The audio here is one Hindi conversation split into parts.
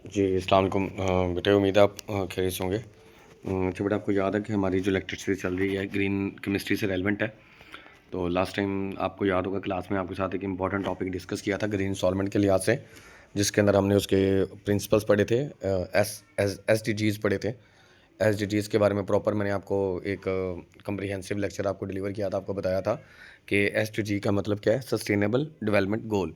जी, अस्सलाम वालेकुम। बेटे उम्मीद है आप खैरियत से होंगे। अच्छा बेटा, आपको याद है कि हमारी जो इलेक्ट्रिसिटी चल रही है ग्रीन केमिस्ट्री से रेलेवेंट है। तो लास्ट टाइम आपको याद होगा क्लास में आपके साथ एक इंपॉर्टेंट टॉपिक डिस्कस किया था ग्रीन सॉल्वेंट के लिहाज से, जिसके अंदर हमने उसके प्रिंसिपल्स पढ़े थे, एस डी जीज़ पढ़े थे। एस डी जीज़ के बारे में प्रॉपर मैंने आपको एक कम्प्रिहेंसिव लेक्चर आपको डिलीवर किया था। आपको बताया था कि एस डी जी का मतलब क्या है, सस्टेनेबल डेवलपमेंट गोल।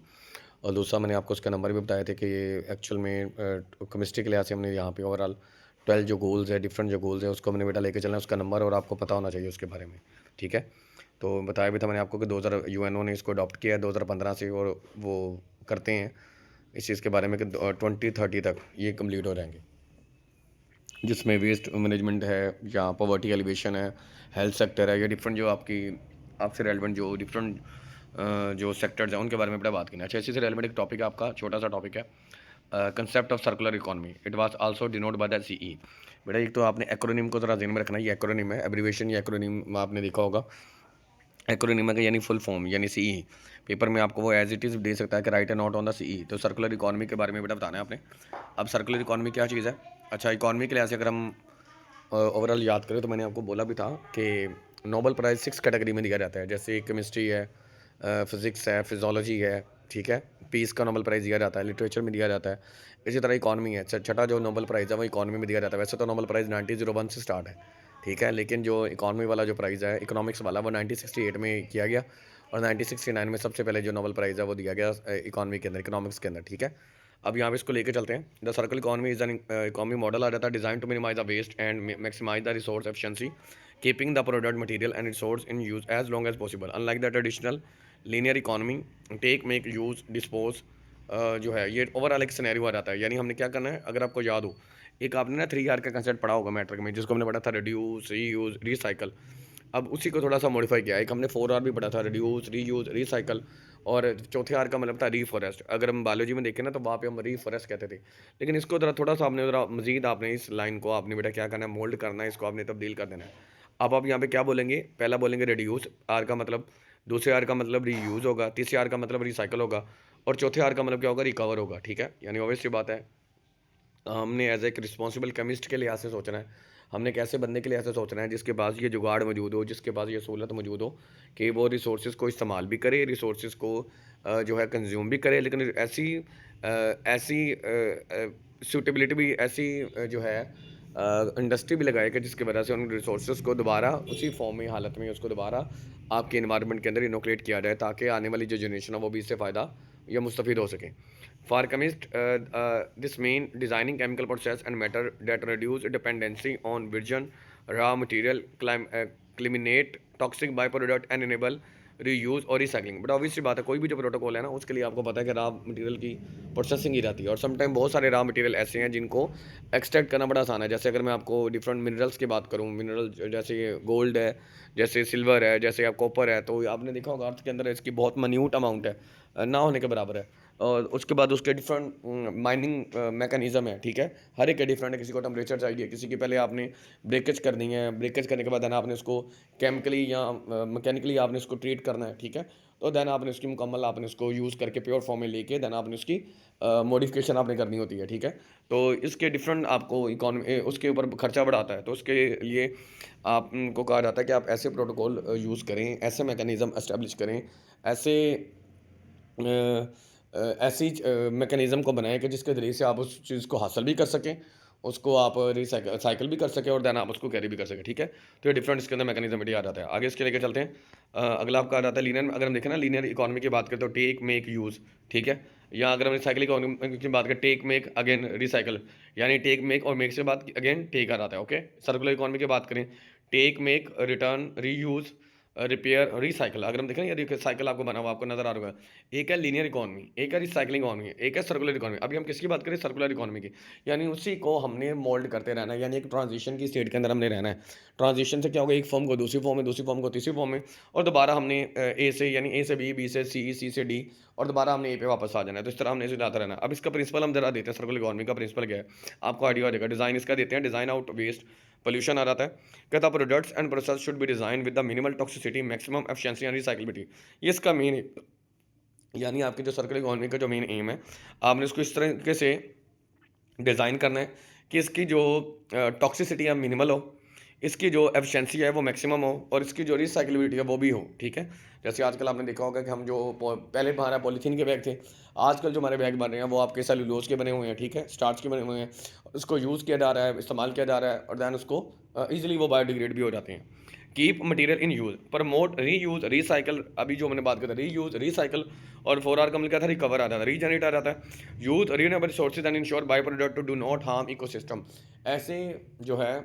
और दूसरा मैंने आपको उसका नंबर भी बताए थे कि ये एक्चुअल में केमिस्ट्री के लिहाज से हमने यहाँ पे ओवरऑल 12 जो गोल्स है, डिफरेंट जो गोल्स है, उसको हमने बेटा लेके चलना है, उसका नंबर और आपको पता होना चाहिए उसके बारे में। ठीक है। तो बताया भी था मैंने आपको कि 2000 यूएनओ ने इसको अडॉप्ट किया है 2015 से, और वो करते हैं इस चीज़ के बारे में कि 2030 तक ये कम्प्लीट हो जाएंगे, जिसमें वेस्ट मैनेजमेंट है या पॉवर्टी एलिवेशन है, हेल्थ सेक्टर है, या डिफरेंट जो आपकी आपसे रेलिवेंट जो डिफरेंट जो सेक्टर्स हैं उनके बारे में बेटा बात करना है। अच्छा, इसी से रेलिवेंट एक टॉपिक है आपका, छोटा सा टॉपिक है, concept of circular economy. It was also denote by the CE. बेटा एक तो आपने एक्रोनिम को ज़रा ध्यान में रखना है, ये एक्रोनिम है, एब्रीवेशन या एक्रोनिम आपने देखा होगा। एक्रोनिम का यानी फुल फॉर्म यानी सीई। पेपर में आपको वो एज इट इज़ दे सकता है कि राइट है नॉट ऑन द सीई। तो सर्कुलर इकोनॉमी के बारे में बेटा बताना है आपने। अब सर्कुलर इकोनॉमी क्या चीज़ है? अच्छा, इकोनॉमी के लिहाज से अगर हम ओवरऑल याद करें तो मैंने आपको बोला भी था कि नोबल प्राइज़ 6 कैटेगरी में दिया जाता है, जैसे केमिस्ट्री है, फिज़िक्स है, फिज़ोलॉजी है, ठीक है। पीस का नोबल प्राइज़ दिया जाता है, लिटरेचर में दिया जाता है। इसी तरह इकॉनमी है, छठा जो नोबल प्राइज़ है वो इकॉनमी में दिया जाता है। वैसे तो नोबल प्राइज़ 1901 से स्टार्ट है, ठीक है, लेकिन जो इकॉनमी वाला जो प्राइज़ है, इकोनॉमिक्स वाला, वो 1968 में किया गया, और 1969 में सबसे पहले जो नोबल प्राइज़ है वो दिया गया इकॉनमी के अंदर, इकोनॉमिक्स के अंदर, ठीक है। अब यहाँ पे इसको लेके चलते हैं। The circle economy is an economy model आ जाता है design to minimize the waste and maximize the resource efficiency, keeping the product material and resource in use as long as possible, unlike the traditional linear economy take make use dispose. जो है ये ओवरऑल एक सिनेरियो आ जाता है। यानी हमने क्या करना है, अगर आपको याद हो, एक आपने ना 3R का कंसेप्ट पढ़ा होगा मैट्रिक में, जिसको हमने पढ़ा था रिड्यूस, रीयूज, रिसाइकल। अब उसी को थोड़ा सा मॉडिफाई किया है। एक हमने 4R भी पढ़ा था, रिड्यूस, रीयूज, रिसाइकल। और चौथे आर का मतलब था रीफॉरेस्ट। अगर हम बायोलॉजी में देखें ना तो वहाँ पे हम रीफॉरेस्ट कहते थे। लेकिन इसको ज़रा थोड़ा सा आपने ज़रा मजीद आपने इस लाइन को आपने बेटा क्या करना है, मोल्ड करना है, इसको आपने तब्दील कर देना है। अब आप यहाँ पे क्या बोलेंगे, पहला बोलेंगे रिड्यूस, आर का मतलब, दूसरे आर का मतलब रीयूज होगा, तीसरे आर का मतलब रिसाइकल होगा, और चौथे आर का मतलब क्या होगा, रिकवर होगा, ठीक है। यानी ऑब्वियस सी बात है, हमने एज एक रिस्पॉन्सिबल केमिस्ट के लिहाज से सोचना है। हमने कैसे बनने के लिए ऐसे सोचना है जिसके पास ये जुगाड़ मौजूद हो, जिसके पास ये सहूलत मौजूद हो कि वो रिसोर्सेज को इस्तेमाल भी करे, रिसोर्सेज को जो है कंज्यूम भी करे, लेकिन ऐसी सूटेबिलिटी भी ऐसी जो है इंडस्ट्री भी लगाए कि जिसकी वजह से उन रिसोर्सेज को दोबारा उसी फॉर्म में हालत में उसको दोबारा आपके इन्वायरमेंट के अंदर इनोकुलेट किया जाए, ताकि आने वाली जो जनरेशन है वो भी इससे फ़ायदा या मुस्तफ़ीद हो सके। For chemists, this mean designing chemical process and matter that reduce dependency on virgin raw material, eliminate toxic byproduct and enable reuse और रिसाइकलिंग। बट ऑब्वियसली बात है, कोई भी जो प्रोटोकॉल है ना उसके लिए आपको पता है कि रॉ मटेरियल की प्रोसेसिंग ही रहती है, और समटाइम बहुत सारे रॉ मटेरियल ऐसे हैं जिनको एक्सट्रैक्ट करना बड़ा आसान है। जैसे अगर मैं आपको डिफरेंट मिनरल्स की बात करूँ, मिनरल जैसे गोल्ड है, जैसे सिल्वर है, जैसे आप कॉपर है, तो आपने देखा होगा अर्थ के अंदर इसकी बहुत मन्यूट अमाउंट है, ना होने के बराबर है। और उसके बाद उसके डिफरेंट माइनिंग मैकेनिज्म है, ठीक है। हर एक के डिफरेंट है, किसी को टेम्परेचर चाहिए, किसी की पहले आपने ब्रेकेज करनी है, ब्रेकेज करने के बाद देन आपने उसको केमिकली या मैकेनिकली आपने उसको ट्रीट करना है, ठीक है। तो देन आपने उसकी मुकम्मल आपने उसको यूज़ करके प्योर फॉर्म में लेके देन आपने उसकी मॉडिफिकेशन आपने करनी होती है, ठीक है। तो इसके डिफरेंट आपको इकॉनमी उसके ऊपर खर्चा बढ़ाता है, तो उसके लिए आपको कहा जाता है कि आप ऐसे प्रोटोकॉल यूज़ करें, ऐसे मैकेनिज़्म एस्टेब्लिश करें, ऐसे ऐसी मैकेनिज़्म को बनाएँ कि जिसके ज़रिए से आप उस चीज़ को हासिल भी कर सकें, उसको आप साइकिल भी कर सकें, और देन आप उसको कैरी भी कर सकें, ठीक है। तो ये डिफरेंट इसके अंदर मैकेनिज़्म आ जाता है। आगे इसके लेके चलते हैं। अगला आपका आ जाता है लीनियर। अगर हम देखें ना लीनियर इकोनॉमी की बात करें तो टेक मेक यूज़, ठीक है। या अगर हम रिसाइकिल इकोनॉमी की बात करें, टेक मेक अगेन रिसाइकिल, यानी टेक मेक और मेक से बात अगेन टेक आ जाता है, ओके। सर्कुलर इकोनॉमी की बात करें, take make return reuse repair recycle. अगर हम देखें ना, ये देखिए साइकिल आपको बना हुआ आपको नजर आ रहा होगा। एक है लीनियर इकोनॉमी, एक है रिसाइकलिंग इकोनॉमी, एक है सर्कुलर इकोनॉमी। अभी हम किसकी बात करें, सर्कुलर इकोनॉमी की। यानी उसी को हमने मोल्ड करते रहना है, यानी एक ट्रांजिशन की स्टेट के अंदर हमने रहना है। ट्रांजिशन से क्या होगा, एक फॉर्म को दूसरी फॉर्म में, दूसरी फॉर्म को तीसरी फॉर्म में, और दोबारा हमने ए से यानी ए से बी, बी से सी, सी से डी, और दोबारा हमने ए पे वापस आ जाना है। तो इस तरह हमने इसे जाता रहना है। अब इसका प्रिंसिपल हम जरा देते हैं, सर्कुलर इकोनॉमी का प्रिंसिपल क्या है, आपको आइडिया हो जाएगा। डिजाइन इसका देते हैं, डिजाइन आउट वेस्ट पोल्यूशन आ जाता है। कहता products and process should be design with the minimal toxicity, maximum efficiency and recyclability. ये इसका मेन, यानी आपकी जो सर्कुलर इकोनॉमी का जो मेन एम है, आपने उसको इस तरीके से डिज़ाइन करना है कि इसकी जो टॉक्सिसिटी है मिनिमल हो, इसकी जो एफिशिएंसी है वो मैक्सिमम हो और इसकी जो रिसाइक्लेबिलिटी है वो भी हो, ठीक है। जैसे आजकल आपने देखा होगा कि हम जो पहले हमारा पॉलीथीन के बैग थे, आजकल जो हमारे बैग बन रहे हैं वो आपके सेलुलोज के बने हुए हैं, ठीक है, स्टार्च के बने हुए हैं। उसको यूज़ किया जा रहा है, इस्तेमाल किया जा रहा है और दैन उसको ईजिली वो बायोडिग्रेड भी हो जाते हैं। Keep material in use, promote री यूज़ रिसाइकल, अभी जो मैंने बात की था री यूज़ रिसाइकल, और 4R का मतलब क्या था, रिकवर आ जाता है, रीजनरेट आ जाता है। Use renewable resources and ensure by product to do not harm ecosystem. ऐसे जो है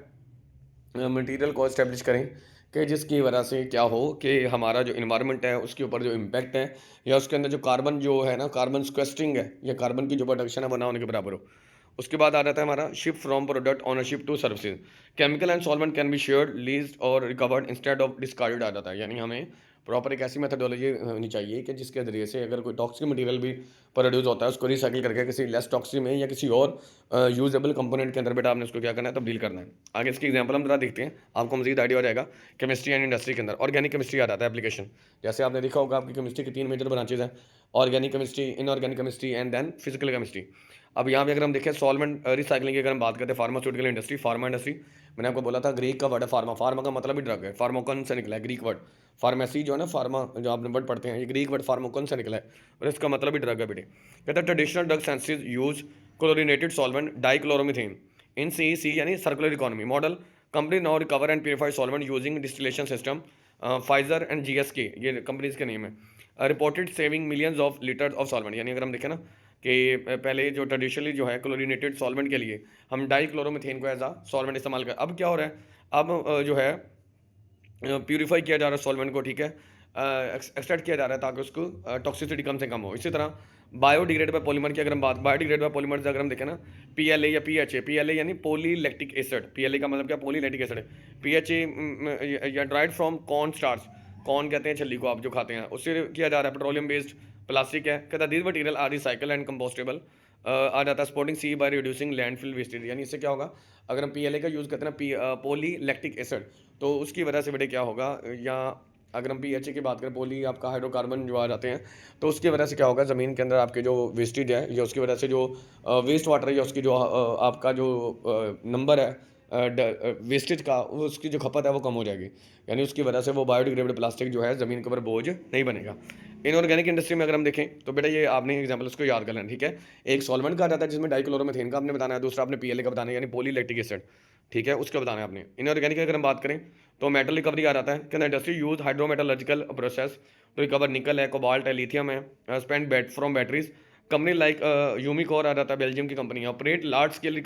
मटेरियल को इस्टेब्लिश करें कि जिसकी वजह से क्या हो कि हमारा जो इन्वायरमेंट है उसके ऊपर जो इम्पैक्ट है या उसके अंदर जो कार्बन जो है ना, कार्बन स्क्वेस्टिंग है या कार्बन की जो प्रोडक्शन है वो ना होने के बराबर हो। उसके बाद आ जाता है हमारा shift from product ownership to services. Chemical and solvent can be shared, leased और रिकवर्ड इंस्टेड ऑफ डिस्कार्डेड आ जाता है। यानी हमें प्रॉपर एक ऐसी मेथडोलॉजी होनी चाहिए कि जिसके ज़रिए से अगर कोई टॉक्सिक मटेरियल भी प्रोड्यूस होता है उसको रिसाइकिल करके किसी लेस टॉक्सिक में या किसी और यूजेबल कंपोनेंट के अंदर बेटा आपने उसको क्या करना है, तब्दील करना है। आगे इसकी एग्जांपल हम जरा देखते हैं, आपको मजीद आइडिया हो जाएगा। केमिस्ट्री एंड इंडस्ट्री के अंदर ऑर्गेनिक केमिस्ट्री आ जाता है एप्लीकेशन। जैसे आपने देखा होगा आपकी केमिस्ट्री की 3 मेजर ब्रांचेज हैं, organic chemistry, inorganic chemistry and then physical chemistry. अब यहाँ पे अगर हम देखें सॉल्वेंट रिसाइकलिंग की अगर हम बात करते हैं, फार्मास्यूटिकल इंडस्ट्री, फार्मा इंडस्ट्री, मैंने आपको बोला था ग्रीक का वर्ड है फार्मा, फार्मा का मतलब ही ड्रग है, फार्माकोन से निकला है ग्रीक वर्ड। फार्मेसी जो है ना, फार्मा जो आपने वर्ड पढ़ते हैं, ये ग्रीक वर्ड फार्माकोन से निकला है और इसका मतलब ही ड्रग है बेटे। कहता है traditional drug senses use chlorinated solvent dichloromethane in C यानी circular economy model. Company now recover and purify solvent using distillation system. Pfizer and GSK ये कंपनीज के नेम है। Reported saving millions of litre of solvent. यानी अगर हम देखें ना कि पहले जो ट्रेडिशनली जो है क्लोरीनेटेड सॉल्वेंट के लिए हम डाइक्लोरोमीथेन को एज आ सॉल्वेंट इस्तेमाल कर, अब क्या हो रहा है, अब जो है प्यूरीफाई किया जा रहा है सॉल्वेंट को, ठीक है, एक्सट्रैक्ट किया जा रहा है ताकि उसको टॉक्सिसिटी कम से कम हो। इसी तरह बायोडिग्रेडेबल पॉलीमर की अगर हम बात, बायोडिग्रेडेबल पॉलीमर अगर हम देखें ना, PLA या PHA, PLA यानी पॉलीलैक्टिक एसिड, PLA का मतलब क्या, पॉलीलैक्टिक एसिड है। PHA या dried from corn starch, corn कहते हैं छल्ली को आप जो खाते हैं, उससे किया जा रहा है। पेट्रोलियम बेस्ड प्लास्टिक है, कहता है these material are recycle and compostable. आ जाता है supporting C by reducing landfill wastage. यानी इससे क्या होगा, अगर हम PLA का यूज़ करते हैं ना, पॉलीलैक्टिक एसिड, तो उसकी वजह से बेटे क्या होगा, या अगर हम PHA की बात करें, पोली आपका हाइड्रोकार्बन जो आ जाते हैं, तो उसकी वजह से क्या होगा, ज़मीन के अंदर आपके जो वेस्टेज है या उसकी वजह से जो वेस्ट वाटर है या उसकी जो आपका जो नंबर है वेस्टेज का, वो उसकी जो खपत है वो कम हो जाएगी। यानी उसकी वजह से वो बायोडिग्रेडेबल प्लास्टिक जो है ज़मीन के ऊपर बोझ नहीं बनेगा। इनऑर्गेनिक इंडस्ट्री में अगर हम देखें तो बेटा ये आपने एग्जाम्पल उसको याद कर लेना, ठीक है। एक सॉल्वेंट का जाता है जिसमें डाइक्लोरोमीथेन का आपने बताना है, दूसरा आपने PLA का बताना है यानी पॉलीलैक्टिक एसिड, ठीक है, उसका बताना है आपने। इनऑर्गेनिक की अगर हम बात करें तो मेटल रिकवरी आ जाता है कि industry use hydrometallurgical process to recover nickel है, कोबाल्ट है, लिथियम है, spend bat from batteries. Company like Umicore आ जाता है, बेल्जियम की company, operate large scale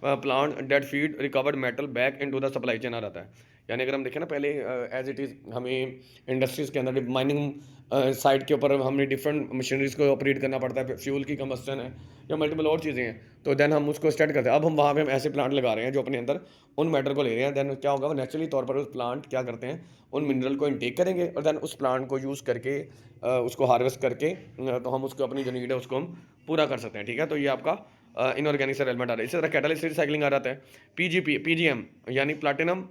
plant that feed recovered metal back into the supply chain आ जाता है। यानी अगर हम देखें ना, पहले एज इट इज़ हमें इंडस्ट्रीज़ के अंदर माइनिंग साइट के ऊपर हमें डिफरेंट मशीनरीज को ऑपरेट करना पड़ता है, फ्यूल की कम्बस्टन है या मल्टीपल और चीज़ें हैं, तो देन हम उसको स्टार्ट करते हैं। अब हम वहाँ पे हम ऐसे प्लांट लगा रहे हैं जो अपने अंदर उन मैटर को ले रहे हैं, देन क्या होगा, वो नेचुरली तौर पर उस प्लांट क्या करते हैं, उन मिनरल को इनटेक करेंगे और देन उस प्लांट को यूज़ करके उसको हार्वेस्ट करके तो हम उसको अपनी जो नीड है उसको हम पूरा कर सकते हैं, ठीक है। तो ये आपका इनऑर्गेनिक से रेलमेंट आ रहा है। इसी तरह कैटालिस्ट रिसाइकलिंग आ जाता है, PGM यानी platinum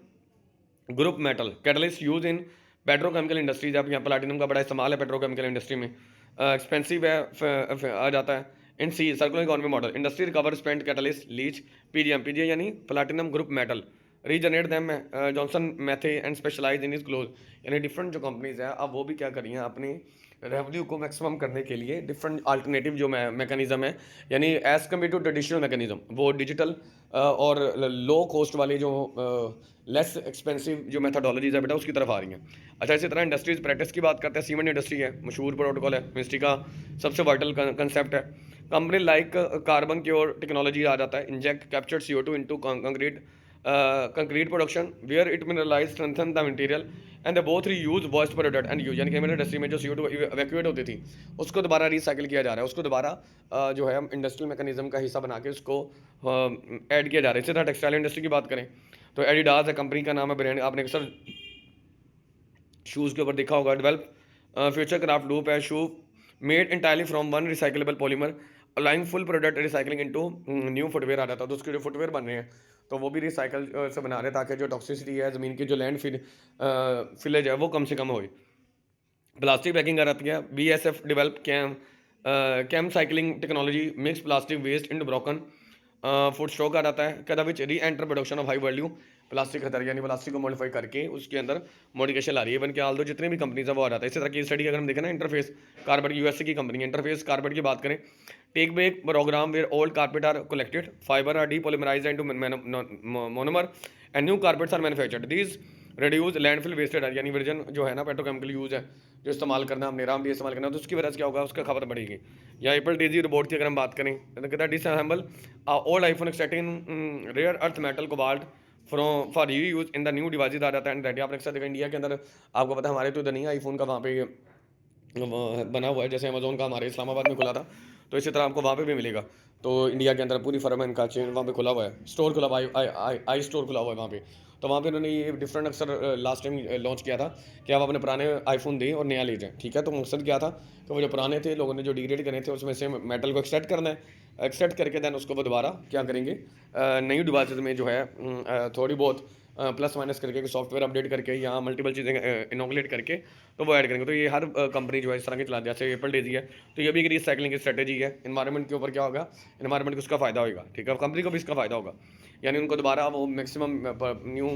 group metal catalyst use in petrochemical industries. अब यहाँ प्लाटिनम का बड़ा इस्तेमाल है पेट्रोकेमिकल इंडस्ट्री में, एक्सपेंसिव है आ जाता है। In C circular economy model industry recover spent catalyst leach PGM यानी platinum group metal regenerate them Johnson Matthey and specialize in is close. यानी डिफरेंट जो कंपनीज हैं अब वो भी क्या करी हैं, अपनी रेवेन्यू को मैक्सिमम करने के लिए डिफरेंट अल्टरनेटिव जो मैकेनिज्म है, यानी as compare to traditional mechanism, वो डिजिटल और लो कॉस्ट वाले जो लेस एक्सपेंसिव जो मेथडोलॉजीज है बेटा उसकी तरफ आ रही हैं। अच्छा, इसी तरह इंडस्ट्रीज प्रैक्टिस की बात करते हैं, सीमेंट इंडस्ट्री है, मशहूर प्रोटोकॉल है, मिनिस्ट्री का सबसे वाइटल कंसेप्ट है। Company like CarbonCure technology आ जाता है, inject captured CO2 into concrete production where it mineralize strengthen the material and the both reuse waste product and use. यानी कि मैंने इंडस्ट्री में जो CO2 इवैक्यूएट होती थी उसको दोबारा रिसाइकिल किया जा रहा है, उसको दोबारा जो है हम इंडस्ट्रियल मैकेनिज्म का हिस्सा बना के उसको ऐड किया जा रहा है। इसी तरह टेक्सटाइल इंडस्ट्री की बात करें तो एडिडास है, कंपनी का नाम है, ब्रांड आपने अक्सर शूज़ के ऊपर देखा होगा। डेवलप फ्यूचर क्राफ्ट लूप है, shoe made entirely from one recyclable polymer allowing full product recycling into new footwear आ जाता है, तो उसके जो फुटवेयर बन रहे हैं तो वो भी रिसाइकल से बना रहे हैं ताकि जो टॉक्सिसिटी है, ज़मीन की जो लैंड फिलेज है वो कम से कम हो। प्लास्टिक बैगिंग आ जाती है, BSF develop ChemCycling technology mix plastic waste in broken food stock आ जाता है, कहता which re enter production of high value plastic खतर, यानी प्लास्टिक को मॉडिफाई करके उसके अंदर मॉडिफिकेशन ला रही है। इवन के आल दो जितनी भी कंपनीज है वो आ जाता है। इसी तरह की स्टडी अगर हम देखें ना, इंटरफेस कारपेट यूएसए की कंपनी है, इंटरफेस कारपेट की बात करें, take back program where old carpet are collected, fibre are depolymerized into monomer and new carpets are manufactured, these reduce landfill wasted, यानी वर्जन जो है ना पेट्रोकेमिकल यूज है जो इस्तेमाल करना, हमने राम भी इस्तेमाल करना, तो उसकी वजह से क्या होगा, उसका खपत बढ़ेगी। या एप्पल डेजी रोबोट की अगर हम बात करें तो कहता है disassemble old iPhone extracting rare earth metal cobalt from for use in the new devices आ जाता है। एंड रेडी आपने अक्सर देखा इंडिया के अंदर, आपको पता है हमारे तो इधर नहीं आईफोन का वहाँ पे बना हुआ है, जैसे अमेजोन का हमारे इस्लामाबाद में खुला था, तो इसी तरह आपको वहाँ पे भी मिलेगा। तो इंडिया के अंदर पूरी फर्म है इनका, चेन वहाँ पे खुला हुआ है, स्टोर खुला हुआ है, आई स्टोर खुला हुआ है वहाँ पे। तो वहाँ पे उन्होंने ये डिफरेंट अक्सर लास्ट टाइम लॉन्च किया था कि आप अपने पुराने आईफोन दें और नया ले जाएँ, ठीक है। तो मकसद क्या था कि वो जो पुराने थे लोगों ने जो डिग्रेड करे थे उसमें से मेटल को एक्सट्रैक्ट करना है, एक्सट्रैक्ट करके दैन उसको वो दोबारा क्या करेंगे, नई डिवाइसेज में जो है थोड़ी बहुत प्लस माइनस करके सॉफ्टवेयर अपडेट करके या मल्टीपल चीज़ें इनोगुलेट करके तो वो ऐड करेंगे। तो ये हर कंपनी जो है इस तरह की चला, जैसे एप्पल डेजी है, तो ये भी एक रिसाइकलिंग की स्ट्रेटेजी है। इन्वायरमेंट के ऊपर क्या होगा, इन्वायरमेंट को उसका फ़ायदा होगा, ठीक है, कंपनी को भी इसका फ़ायदा होगा, यानी उनको दोबारा वो मैक्सिमम न्यू,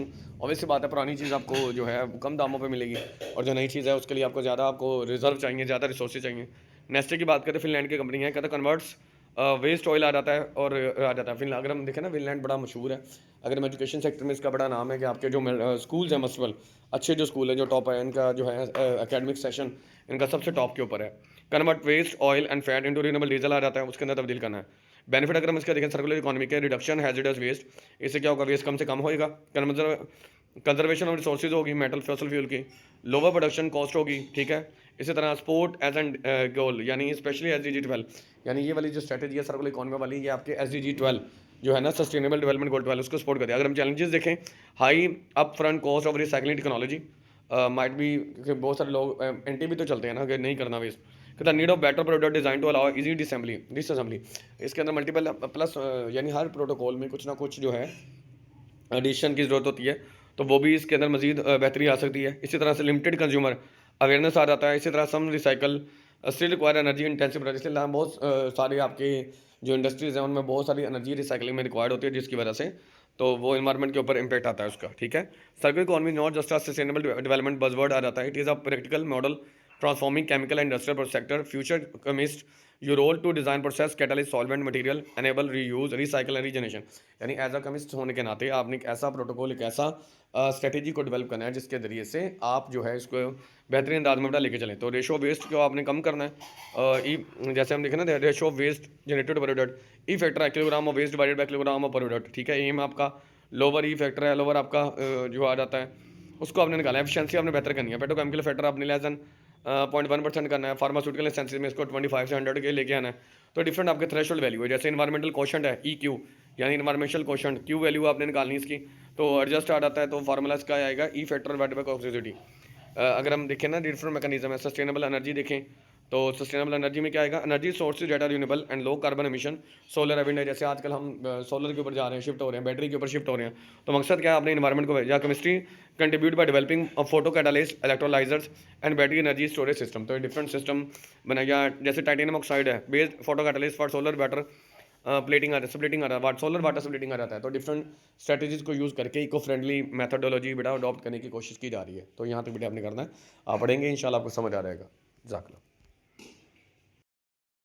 ऑब्वियस बात है पुरानी चीज़ आपको जो है कम दामों पे मिलेगी, और जो नई चीज़ है उसके लिए आपको ज़्यादा आपको रिजर्व चाहिए, ज़्यादा रिसोर्सेज चाहिए। नेस्टे की बात करें, फिनलैंड की कंपनी है, कहता कन्वर्ट्स वेस्ट ऑयल आ जाता है और आ जाता है फिनलैंड। अगर हम देखें ना, फिनलैंड बड़ा मशहूर है, अगर हम एजुकेशन सेक्टर में इसका बड़ा नाम है कि आपके जो स्कूल्स हैं मस्टबल अच्छे जो स्कूल हैं जो टॉप है, इनका जो है एकेडमिक सेशन इनका सबसे टॉप के ऊपर है। Convert waste oil and fat into renewable diesel आ जाता है, उसके अंदर तब्दील करना है। बेनिफिट अगर हम इसका देखें सर्कुलर इकोनॉमी के, रिडक्शन हैजर्डस वेस्ट, इससे क्या होगा, वेस्ट कम से कम होएगा, कंजर्वेशन ऑफ रिसोर्सेज होगी, मेटल फॉसिल फ्यूल की, लोअर प्रोडक्शन कॉस्ट होगी, ठीक है। इसी तरह स्पोर्ट एज एंड गोल, यानी स्पेशली SDG 12, यानी ये वाली जो स्ट्रेटेजी है सर्कुलर इकोनॉमी वाली, ये आपके SDG 12 जो है ना, सस्टेनेबल डेवलपमेंट गोल 12, उसको सपोर्ट करें। अगर हम चैलेंजेस देखें, high up front cost of recycling technology might भी, बहुत सारे लोग एंटी भी तो चलते हैं ना कि नहीं करना वेस्ट, कहता need of better product design to allow easy disassembly, इसके अंदर मल्टीपल प्लस, यानी हर प्रोटोकॉल में कुछ ना कुछ जो है एडिशन की ज़रूरत होती है, तो वो भी इसके अंदर मजीद बेहतरी आ सकती है। इसी तरह से लिमिटेड कंज्यूमर अवेयरनेस आ जाता है। इसी तरह some recycle still require energy intensive product, इसलिए बहुत सारे आपके जो इंडस्ट्रीज़ हैं उनमें बहुत सारी एनर्जी रिसाइकलिंग में रिक्वायर्ड होती है, जिसकी वजह से तो वो इन्वायरमेंट के ऊपर इंपैक्ट आता है उसका, ठीक है। Circular economy not just a sustainable development buzzword आ जाता है, it is a practical model transforming chemical and industrial sector future chemist your role to design process catalyst solvent material enable reuse recycle and regeneration, यानी एज अ केमिस्ट होने के नाते आपने एक ऐसा प्रोटोकॉल, एक ऐसा स्ट्रेटेजी को डेवलप करना है जिसके ज़रिए से आप जो है इसको बेहतरीन अंदाज में लेके चलें। तो रेशो वेस्ट को आपने कम करना है, जैसे हम देखें ना, ratio waste generated product, E factor है kilogram of waste divided by kilogram of product, ठीक है। एम आपका लोअर ई फैक्टर है, लोअर आपका जो आ जाता है उसको आपने निकाला है। एफिशिएंसी आपने बेहतर करनी है, पेट्रोकेमिकल फैक्टर आपने लेस देन 0.1% करना है, फार्मास्यूटिकल एसेंसेस में इसको 25 से 100 के लेके आना है। तो डिफरेंट आपके थ्रेशोल्ड वैल्यू है, जैसे इन्वायरमेंटल क्वेश्चन है EQ, यानी इन्वायरमेंटल क्वेश्चन, क्यू वैल्यू आपने निकालनी इसकी, तो एडजस्ट आ जाता है, तो फार्मूला इसका आएगा ई फैक्टर डिवाइडेड बाय टॉक्सिसिटी। अगर हम देखें ना, डिफरेंट मैकेनिज्म है। सस्टेनेबल एनर्जी देखें तो सस्टेनेबल एनर्जी में क्या आएगा, energy sources data renewable and low carbon emission, solar wind है, जैसे आजकल हम सोलर के ऊपर जा रहे हैं, शिफ्ट हो रहे हैं, बैटरी के ऊपर शिफ्ट हो रहे हैं। तो मकसद क्या है, अपने इन्वायरमेंट को, या chemistry contribute by developing photo catalyst electrolysers and battery energy storage system, तो डिफरेंट सिस्टम बनाया, जैसे टाइटेनियम ऑक्साइड है based photo catalyst for solar batter plating आ रहा है, स्प्लिटिंग आ रहा है, सोलर वाटर स्प्लिटिंग आ जाता है। तो डिफरेंट स्ट्रेटजीज को यूज़ करके इको फ्रेंडली मेथडोलॉजी बेटा अडॉप्ट करने की कोशिश की जा रही है। तो यहाँ तक बेटा आपने करना है, आप पढ़ेंगे इंशाल्लाह आपको समझ आ जाएगा। जाकला।